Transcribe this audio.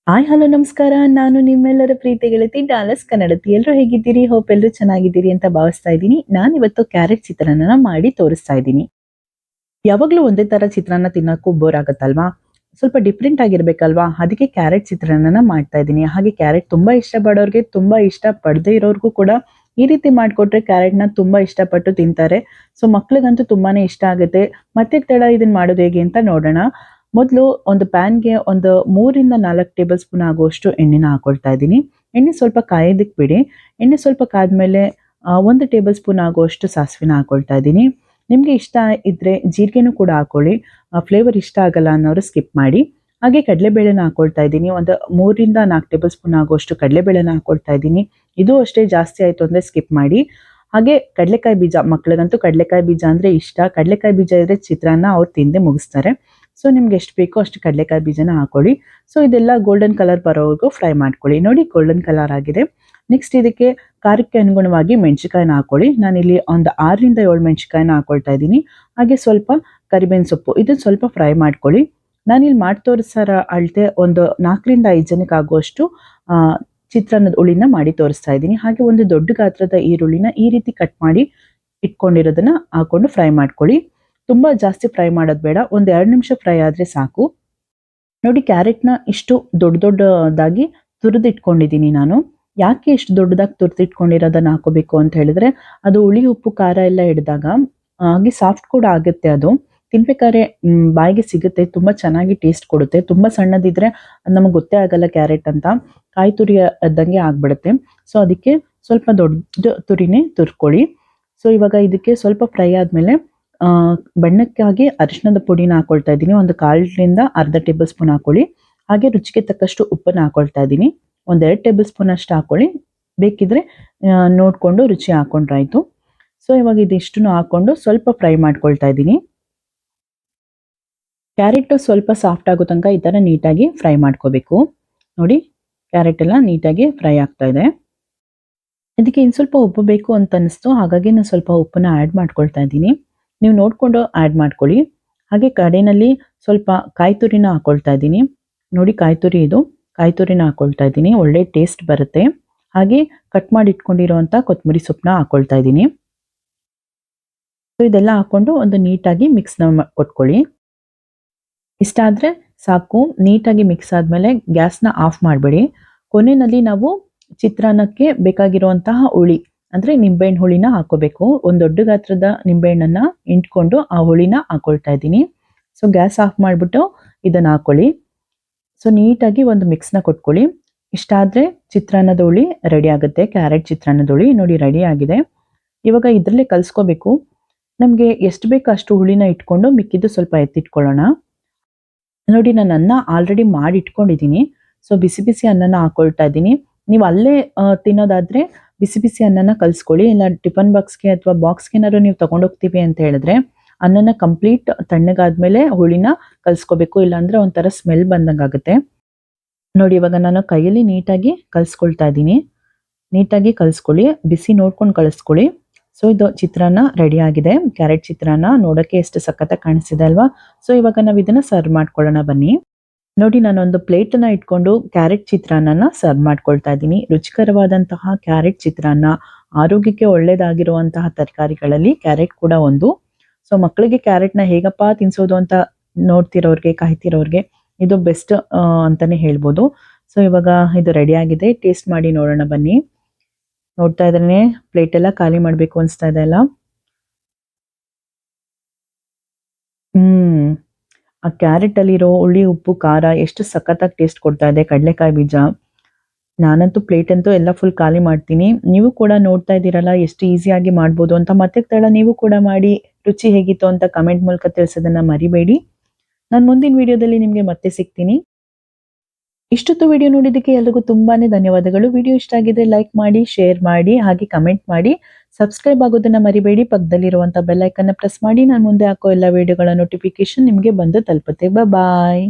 Hi hello ನಮಸ್ಕಾರ. ನಾನು ನಿಮ್ಮೆಲ್ಲರ ಪ್ರೀತಿ ಗೆಳತಿ ಡಾಲಸ್ ಕನ್ನಡತಿ. ಎಲ್ಲರೂ ಹೇಗಿದ್ದೀರಿ? ಹೋಪ್ ಎಲ್ಲರೂ ಚೆನ್ನಾಗಿದ್ದೀರಿ ಅಂತ ಭಾವಿಸ್ತಾ ಇದ್ದೀನಿ. ನಾನಿವತ್ತು ಕ್ಯಾರೆಟ್ ಚಿತ್ರಾನ್ನ ಮಾಡಿ ತೋರಿಸ್ತಾ ಇದ್ದೀನಿ. ಯಾವಾಗಲೂ ಒಂದೇ ತರ ಚಿತ್ರಾನ್ನ ತಿನ್ನೋಕ್ಕೂ ಬೋರ್ ಆಗುತ್ತಲ್ವಾ? ಸ್ವಲ್ಪ ಡಿಫ್ರೆಂಟ್ ಆಗಿರ್ಬೇಕಲ್ವಾ? ಅದಕ್ಕೆ ಕ್ಯಾರೆಟ್ ಚಿತ್ರಾನ್ನನ ಮಾಡ್ತಾ ಇದ್ದೀನಿ. ಹಾಗೆ ಕ್ಯಾರೆಟ್ ತುಂಬಾ ಇಷ್ಟಪಡೋರಿಗೆ, ತುಂಬಾ ಇಷ್ಟ ಪಡದೇ ಇರೋರ್ಗೂ ಕೂಡ ಈ ರೀತಿ ಮಾಡಿಕೊಟ್ರೆ ಕ್ಯಾರೆಟ್ನ ತುಂಬಾ ಇಷ್ಟಪಟ್ಟು ತಿಂತಾರೆ. ಸೊ ಮಕ್ಳಿಗಂತೂ ತುಂಬಾನೇ ಇಷ್ಟ ಆಗುತ್ತೆ. ಮತ್ತೆ ತಡ ಇದನ್ನ ಮಾಡೋದು ಹೇಗೆ ಅಂತ ನೋಡೋಣ. ಮೊದಲು ಒಂದು ಪ್ಯಾನ್ಗೆ ಒಂದು 3ರಿಂದ 4 ಟೇಬಲ್ ಸ್ಪೂನ್ ಆಗುವಷ್ಟು ಎಣ್ಣೆನ ಹಾಕೊಳ್ತಾ ಇದ್ದೀನಿ. ಎಣ್ಣೆ ಸ್ವಲ್ಪ ಕಾಯೋದಕ್ಕೆ ಬಿಡಿ. ಎಣ್ಣೆ ಸ್ವಲ್ಪ ಕಾದ್ಮೇಲೆ 1 ಟೇಬಲ್ ಸ್ಪೂನ್ ಆಗುವಷ್ಟು ಸಾಸಿವೆನ ಹಾಕೊಳ್ತಾ ಇದ್ದೀನಿ. ನಿಮಗೆ ಇಷ್ಟ ಇದ್ರೆ ಜೀರಿಗೆನೂ ಕೂಡ ಹಾಕೊಳ್ಳಿ. ಫ್ಲೇವರ್ ಇಷ್ಟ ಆಗಲ್ಲ ಅನ್ನೋರು ಸ್ಕಿಪ್ ಮಾಡಿ. ಹಾಗೆ ಕಡಲೆಬೇಳೆನ ಹಾಕೊಳ್ತಾ ಇದ್ದೀನಿ. ಒಂದು 3ರಿಂದ 4 ಟೇಬಲ್ ಸ್ಪೂನ್ ಆಗುವಷ್ಟು ಕಡಲೆಬೇಳೆನ ಹಾಕೊಳ್ತಾ ಇದ್ದೀನಿ. ಇದು ಅಷ್ಟೇ, ಜಾಸ್ತಿ ಆಯಿತು ಅಂದರೆ ಸ್ಕಿಪ್ ಮಾಡಿ. ಹಾಗೆ ಕಡಲೆಕಾಯಿ ಬೀಜ, ಮಕ್ಳಿಗಂತೂ ಕಡಲೆಕಾಯಿ ಬೀಜ ಅಂದರೆ ಇಷ್ಟ. ಕಡಲೆಕಾಯಿ ಬೀಜ ಇದ್ರೆ ಚಿತ್ರಾನ್ನ ಅವ್ರು ತಿಂದೇ ಮುಗಿಸ್ತಾರೆ. ಸೊ ನಿಮ್ಗೆ ಎಷ್ಟು ಬೇಕೋ ಅಷ್ಟು ಕಡಲೆಕಾಯಿ ಬೀಜನ ಹಾಕೊಳ್ಳಿ. ಸೊ ಇದೆಲ್ಲ ಗೋಲ್ಡನ್ ಕಲರ್ ಬರೋವರೆಗೂ ಫ್ರೈ ಮಾಡ್ಕೊಳ್ಳಿ. ನೋಡಿ ಗೋಲ್ಡನ್ ಕಲರ್ ಆಗಿದೆ. ನೆಕ್ಸ್ಟ್ ಇದಕ್ಕೆ ಖಾರಕ್ಕೆ ಅನುಗುಣವಾಗಿ ಮೆಣಸಿಕಾಯಿನ ಹಾಕೊಳ್ಳಿ. ನಾನಿಲ್ಲಿ ಒಂದು 6ರಿಂದ 7 ಮೆಣಸಿಕಾಯಿನ ಹಾಕೊಳ್ತಾ ಇದ್ದೀನಿ. ಹಾಗೆ ಸ್ವಲ್ಪ ಕರಿಬೇವಿನ ಸೊಪ್ಪು, ಇದನ್ನು ಸ್ವಲ್ಪ ಫ್ರೈ ಮಾಡ್ಕೊಳ್ಳಿ. ನಾನಿಲ್ಲಿ ಮಾಡಿ ತೋರಿಸೋ ಅಳತೆ ಒಂದು 4ರಿಂದ 5 ಜನಕ್ಕೆ ಆಗುವಷ್ಟು ಚಿತ್ರಾನ್ನದ ಹುಳಿನ ಮಾಡಿ ತೋರಿಸ್ತಾ ಇದ್ದೀನಿ. ಹಾಗೆ ಒಂದು ದೊಡ್ಡ ಗಾತ್ರದ ಈರುಳ್ಳಿನ ಈ ರೀತಿ ಕಟ್ ಮಾಡಿ ಇಟ್ಕೊಂಡಿರೋದನ್ನ ಹಾಕೊಂಡು ಫ್ರೈ ಮಾಡ್ಕೊಳ್ಳಿ. ತುಂಬ ಜಾಸ್ತಿ ಫ್ರೈ ಮಾಡೋದು ಬೇಡ, ಒಂದು 2 ನಿಮಿಷ ಫ್ರೈ ಆದರೆ ಸಾಕು. ನೋಡಿ ಕ್ಯಾರೆಟ್ನ ಇಷ್ಟು ದೊಡ್ಡದಾಗಿ ತುರಿದಿಟ್ಕೊಂಡಿದ್ದೀನಿ ನಾನು. ಯಾಕೆ ಇಷ್ಟು ದೊಡ್ಡದಾಗಿ ತುರಿದಿಟ್ಕೊಂಡಿರೋದನ್ನ ಹಾಕೋಬೇಕು ಅಂತ ಹೇಳಿದ್ರೆ, ಅದು ಹುಳಿ ಉಪ್ಪು ಖಾರ ಎಲ್ಲ ಹಿಡಿದಾಗ ಹಾಗೆ ಸಾಫ್ಟ್ ಕೂಡ ಆಗುತ್ತೆ. ಅದು ತಿನ್ಬೇಕಾದ್ರೆ ಬಾಯಿಗೆ ಸಿಗುತ್ತೆ, ತುಂಬ ಚೆನ್ನಾಗಿ ಟೇಸ್ಟ್ ಕೊಡುತ್ತೆ. ತುಂಬ ಸಣ್ಣದಿದ್ರೆ ನಮಗೆ ಗೊತ್ತೇ ಆಗಲ್ಲ ಕ್ಯಾರೆಟ್ ಅಂತ, ಕಾಯಿ ತುರಿ ಅದ್ದಂಗೆ ಆಗ್ಬಿಡುತ್ತೆ. ಸೊ ಅದಕ್ಕೆ ಸ್ವಲ್ಪ ದೊಡ್ಡ ತುರಿನೇ ತುರ್ಕೊಳ್ಳಿ. ಸೊ ಇವಾಗ ಇದಕ್ಕೆ ಸ್ವಲ್ಪ ಫ್ರೈ ಆದಮೇಲೆ ಬಣ್ಣಕ್ಕಾಗಿ ಅರಿಶಿಣದ ಪುಡಿನ ಹಾಕೊಳ್ತಾ ಇದ್ದೀನಿ. ಒಂದು 1/4ರಿಂದ ಅರ್ಧ ಟೇಬಲ್ ಸ್ಪೂನ್ ಹಾಕೊಳ್ಳಿ. ಹಾಗೆ ರುಚಿಗೆ ತಕ್ಕಷ್ಟು ಉಪ್ಪನ್ನು ಹಾಕೊಳ್ತಾ ಇದ್ದೀನಿ. ಒಂದು 2 ಟೇಬಲ್ ಸ್ಪೂನ್ ಅಷ್ಟು ಹಾಕೊಳ್ಳಿ. ಬೇಕಿದ್ರೆ ನೋಡಿಕೊಂಡು ರುಚಿ ಹಾಕೊಂಡ್ರಾಯ್ತು. ಸೊ ಇವಾಗ ಇದಿಷ್ಟನ್ನು ಹಾಕೊಂಡು ಸ್ವಲ್ಪ ಫ್ರೈ ಮಾಡ್ಕೊಳ್ತಾ ಇದ್ದೀನಿ. ಕ್ಯಾರೆಟ್ ಸ್ವಲ್ಪ ಸಾಫ್ಟ್ ಆಗೋ ತನಕ ಈ ಥರ ನೀಟಾಗಿ ಫ್ರೈ ಮಾಡ್ಕೋಬೇಕು. ನೋಡಿ ಕ್ಯಾರೆಟ್ ಎಲ್ಲ ನೀಟಾಗಿ ಫ್ರೈ ಆಗ್ತಾ ಇದೆ. ಇದಕ್ಕೆ ಇನ್ನು ಸ್ವಲ್ಪ ಉಪ್ಪು ಬೇಕು ಅಂತ ಅನಿಸ್ತು, ಹಾಗಾಗಿ ನಾನು ಸ್ವಲ್ಪ ಉಪ್ಪನ್ನ ಆ್ಯಡ್ ಮಾಡ್ಕೊಳ್ತಾ ಇದ್ದೀನಿ. ನೀವು ನೋಡಿಕೊಂಡು ಆ್ಯಡ್ ಮಾಡ್ಕೊಳ್ಳಿ. ಹಾಗೆ ಕಡೆಯಲ್ಲಿ ಸ್ವಲ್ಪ ಕಾಯಿ ತುರಿನ ಹಾಕೊಳ್ತಾ ಇದ್ದೀನಿ. ನೋಡಿ ಕಾಯಿ ತುರಿನ ಹಾಕೊಳ್ತಾ ಇದ್ದೀನಿ, ಒಳ್ಳೆ ಟೇಸ್ಟ್ ಬರುತ್ತೆ. ಹಾಗೆ ಕಟ್ ಮಾಡಿ ಇಟ್ಕೊಂಡಿರೋವಂಥ ಕೊತ್ತಂಬರಿ ಸೊಪ್ಪನ್ನ ಹಾಕೊಳ್ತಾ ಇದ್ದೀನಿ. ಸೊ ಇದೆಲ್ಲ ಹಾಕ್ಕೊಂಡು ಒಂದು ನೀಟಾಗಿ ಮಿಕ್ಸ್ನ ಕೊಟ್ಕೊಳ್ಳಿ. ಇಷ್ಟ ಆದರೆ ಸಾಕು. ನೀಟಾಗಿ ಮಿಕ್ಸ್ ಆದಮೇಲೆ ಗ್ಯಾಸ್ನ ಆಫ್ ಮಾಡಬೇಡಿ. ಕೊನೆಯಲ್ಲಿ ನಾವು ಚಿತ್ರಾನ್ನಕ್ಕೆ ಬೇಕಾಗಿರುವಂತಹ ಹುಳಿ ಅಂದರೆ ನಿಂಬೆಹಣ್ಣು ಹುಳಿನ ಹಾಕೋಬೇಕು. ಒಂದು ದೊಡ್ಡ ಗಾತ್ರದ ನಿಂಬೆಹಣ್ಣನ್ನು ಇಂಟ್ಕೊಂಡು ಆ ಹುಳಿನ ಹಾಕೊಳ್ತಾ ಇದ್ದೀನಿ. ಸೊ ಗ್ಯಾಸ್ ಆಫ್ ಮಾಡಿಬಿಟ್ಟು ಇದನ್ನು ಹಾಕೊಳ್ಳಿ. ಸೊ ನೀಟಾಗಿ ಒಂದು ಮಿಕ್ಸ್ನ ಕೊಟ್ಕೊಳ್ಳಿ. ಇಷ್ಟ ಆದರೆ ಚಿತ್ರಾನ್ನದ ಹುಳಿ ರೆಡಿ ಆಗುತ್ತೆ. ಕ್ಯಾರೆಟ್ ಚಿತ್ರಾನ್ನದ ಹುಳಿ ನೋಡಿ ರೆಡಿ ಆಗಿದೆ. ಇವಾಗ ಇದರಲ್ಲೇ ಕಲಿಸ್ಕೋಬೇಕು. ನಮಗೆ ಎಷ್ಟು ಬೇಕೋ ಅಷ್ಟು ಹುಳಿನ ಇಟ್ಕೊಂಡು ಮಿಕ್ಕಿದ್ದು ಸ್ವಲ್ಪ ಎತ್ತಿಟ್ಕೊಳ್ಳೋಣ. ನೋಡಿ ನಾನು ಅನ್ನ ಆಲ್ರೆಡಿ ಮಾಡಿ ಇಟ್ಕೊಂಡಿದ್ದೀನಿ. ಸೊ ಬಿಸಿ ಬಿಸಿ ಅನ್ನನ ಹಾಕೊಳ್ತಾ ಇದ್ದೀನಿ. ನೀವು ಅಲ್ಲೇ ತಿನ್ನೋದಾದರೆ ಬಿಸಿ ಬಿಸಿ ಅನ್ನನ ಕಲಿಸ್ಕೊಳ್ಳಿ. ಇಲ್ಲ ಟಿಫನ್ ಬಾಕ್ಸ್ಗೆ ಅಥವಾ ಬಾಕ್ಸ್ಗೆ ಏನಾದ್ರು ನೀವು ತೊಗೊಂಡೋಗ್ತೀವಿ ಅಂತ ಹೇಳಿದ್ರೆ ಅನ್ನನ ಕಂಪ್ಲೀಟ್ ತಣ್ಣಗಾದ್ಮೇಲೆ ಹುಳಿನ ಕಲಿಸ್ಕೋಬೇಕು. ಇಲ್ಲಾಂದರೆ ಒಂಥರ ಸ್ಮೆಲ್ ಬಂದಂಗೆ ಆಗುತ್ತೆ. ನೋಡಿ ಇವಾಗ ನಾನು ಕೈಯಲ್ಲಿ ನೀಟಾಗಿ ಕಲಿಸ್ಕೊಳ್ತಾ ಇದ್ದೀನಿ. ನೀಟಾಗಿ ಕಲಿಸ್ಕೊಳ್ಳಿ, ಬಿಸಿ ನೋಡ್ಕೊಂಡು ಕಲಿಸ್ಕೊಳ್ಳಿ. ಸೊ ಇದು ಚಿತ್ರಾನ್ನ ರೆಡಿ ಆಗಿದೆ. ಕ್ಯಾರೆಟ್ ಚಿತ್ರಾನ್ನ ನೋಡೋಕ್ಕೆ ಎಷ್ಟು ಸಖತ್ತಾಗಿ ಕಾಣಿಸ್ತಿದೆ ಅಲ್ವಾ? ಸೊ ಇವಾಗ ನಾವು ಇದನ್ನು ಸರ್ವ್ ಮಾಡ್ಕೊಳ್ಳೋಣ ಬನ್ನಿ. ನೋಡಿ ನಾನೊಂದು ಪ್ಲೇಟನ್ನು ಇಟ್ಕೊಂಡು ಕ್ಯಾರೆಟ್ ಚಿತ್ರಾನ್ನನ ಸರ್ವ್ ಮಾಡ್ಕೊಳ್ತಾ ಇದ್ದೀನಿ. ರುಚಿಕರವಾದಂತಹ ಕ್ಯಾರೆಟ್ ಚಿತ್ರಾನ್ನ, ಆರೋಗ್ಯಕ್ಕೆ ಒಳ್ಳೆಯದಾಗಿರುವಂತಹ ತರಕಾರಿಗಳಲ್ಲಿ ಕ್ಯಾರೆಟ್ ಕೂಡ ಒಂದು. ಸೊ ಮಕ್ಕಳಿಗೆ ಕ್ಯಾರೆಟ್ನ ಹೇಗಪ್ಪ ತಿನ್ನಿಸೋದು ಅಂತ ನೋಡ್ತಿರೋರಿಗೆ, ಕಾಯ್ತಿರೋರಿಗೆ ಇದು ಬೆಸ್ಟ್ ಅಂತಲೇ ಹೇಳ್ಬೋದು. ಸೊ ಇವಾಗ ಇದು ರೆಡಿ ಆಗಿದೆ. ಟೇಸ್ಟ್ ಮಾಡಿ ನೋಡೋಣ ಬನ್ನಿ. ನೋಡ್ತಾ ಇದ್ರೆ ಪ್ಲೇಟೆಲ್ಲ ಖಾಲಿ ಮಾಡಬೇಕು ಅನಿಸ್ತಾ ಇದೆ ಅಲ್ಲ? ಆ ಕ್ಯಾರೆಟಲ್ಲಿರೋ ಹುಳಿ ಉಪ್ಪು ಖಾರ ಎಷ್ಟು ಸಖತ್ತಾಗಿ ಟೇಸ್ಟ್ ಕೊಡ್ತಾ ಇದೆ. ಕಡಲೆಕಾಯಿ ಬೀಜ, ನಾನಂತೂ ಪ್ಲೇಟ್ ಅಂತೂ ಎಲ್ಲ ಫುಲ್ ಖಾಲಿ ಮಾಡ್ತೀನಿ. ನೀವು ಕೂಡ ನೋಡ್ತಾ ಇದ್ದೀರಲ್ಲ ಎಷ್ಟು ಈಸಿಯಾಗಿ ಮಾಡ್ಬೋದು ಅಂತ. ಮತ್ತೆ ತಡ ನೀವು ಕೂಡ ಮಾಡಿ ರುಚಿ ಹೇಗಿತ್ತು ಅಂತ ಕಮೆಂಟ್ ಮೂಲಕ ತಿಳಿಸೋದನ್ನ ಮರಿಬೇಡಿ. ನಾನು ಮುಂದಿನ ವಿಡಿಯೋದಲ್ಲಿ ನಿಮಗೆ ಮತ್ತೆ ಸಿಗ್ತೀನಿ. ಇಷ್ಟೊತ್ತು ವಿಡಿಯೋ ನೋಡಿದ್ದಕ್ಕೆ ಎಲ್ರಿಗೂ ತುಂಬಾನೇ ಧನ್ಯವಾದಗಳು. ವಿಡಿಯೋ ಇಷ್ಟ ಆಗಿದ್ರೆ ಲೈಕ್ ಮಾಡಿ, ಶೇರ್ ಮಾಡಿ, ಹಾಗೆ ಕಮೆಂಟ್ ಮಾಡಿ. ಸಬ್ಸ್ಕ್ರೈಬ್ ಆಗೋದನ್ನ ಮರಿಬೇಡಿ. ಪಕ್ಕದಲ್ಲಿರುವಂಥ ಬೆಲ್ ಐಕನ್ನ ಪ್ರೆಸ್ ಮಾಡಿ. ನಾನು ಮುಂದೆ ಹಾಕೋ ಎಲ್ಲ ವಿಡಿಯೋಗಳ ನೋಟಿಫಿಕೇಶನ್ ನಿಮಗೆ ಬಂದು ತಲುಪುತ್ತೆ. ಬಾಯ್.